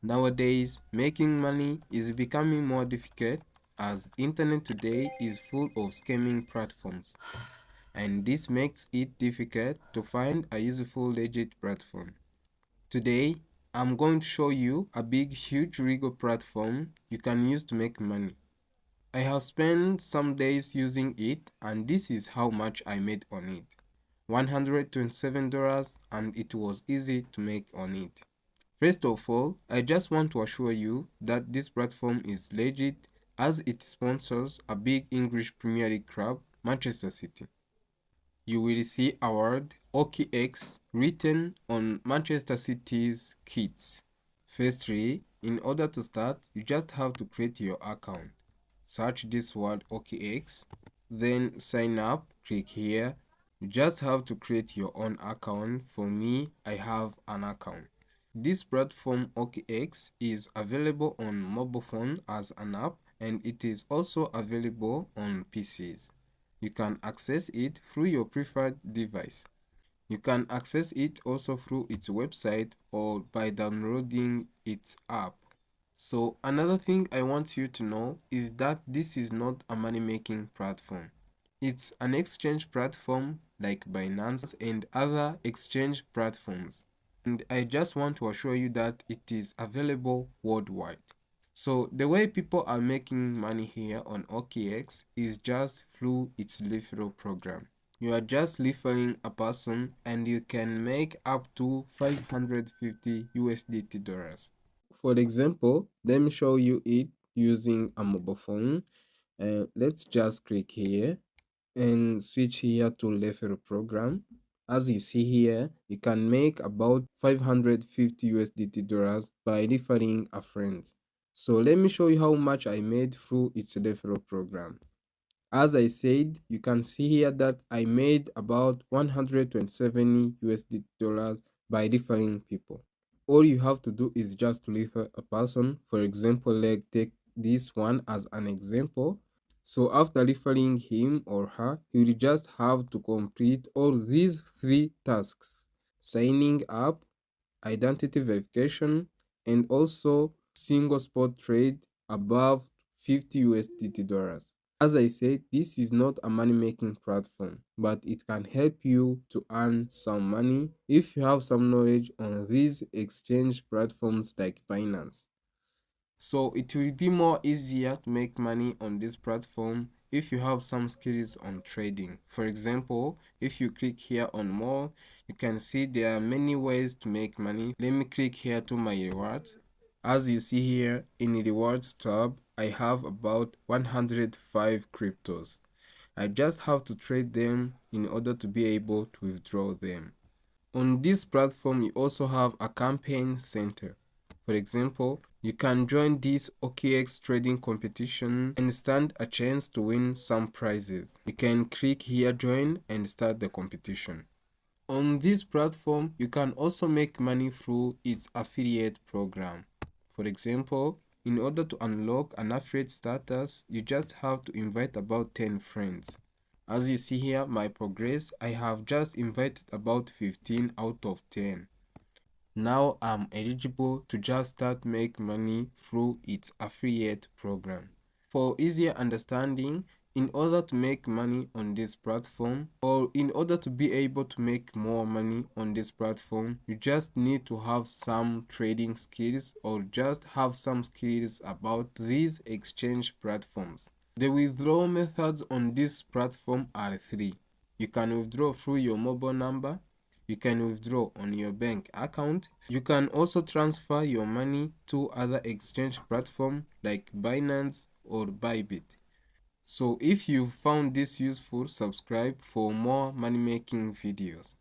Nowadays, making money is becoming more difficult as the internet today is full of scamming platforms, and this makes it difficult to find a useful legit platform. Today, I'm going to show you a big, huge legal platform you can use to make money. I have spent some days using it, and this is how much I made on it. $127, and it was easy to make on it. First of all, I just want to assure you that this platform is legit as it sponsors a big English Premier League club, Manchester City. You will see a word OKX written on Manchester City's kits. Firstly, in order to start, you just have to create your account. Search this word OKX, then sign up, click here. You just have to create your own account. For me, I have an account. This platform OKX is available on mobile phone as an app, and it is also available on PCs. You can access it through your preferred device. You can access it also through its website or by downloading its app. So another thing I want you to know is that this is not a money-making platform. It's an exchange platform like Binance and other exchange platforms. And I just want to assure you that it is available worldwide. So the way people are making money here on OKX is just through its referral program. You are just referring a person and you can make up to 550 USDT dollars. For example, let me show you it using a mobile phone. Let's just click here and switch here to referral program. As you see here, you can make about 550 USDT dollars by referring a friend. So let me show you how much I made through its referral program. As I said, you can see here that I made about 127 USD dollars by referring people. All you have to do is just to refer a person. For example, like take this one as an example. So after referring him or her, you will just have to complete all these three tasks: signing up, identity verification, and also single spot trade above 50 USDT dollars. As I said, this is not a money making platform, but it can help you to earn some money if you have some knowledge on these exchange platforms like Binance. So it will be more easier to make money on this platform if you have some skills on trading. For example, if you click here on more, you can see there are many ways to make money. Let me click here to my rewards. As you see here in the rewards tab, I have about 105 cryptos. I just have to trade them in order to be able to withdraw them. On this platform, you also have a campaign center. For example, you can join this OKX trading competition and stand a chance to win some prizes. You can click here join and start the competition. On this platform, you can also make money through its affiliate program. For example, in order to unlock an affiliate status, you just have to invite about 10 friends. As you see here, my progress, I have just invited about 15 out of 10. Now I'm eligible to just start make money through its affiliate program. For easier understanding, in order to make money on this platform, or in order to be able to make more money on this platform, you just need to have some trading skills or just have some skills about these exchange platforms. The withdrawal methods on this platform are three. You can withdraw through your mobile number, you can withdraw on your bank account. You can also transfer your money to other exchange platforms like Binance or Bybit. So if you found this useful, subscribe for more money making videos.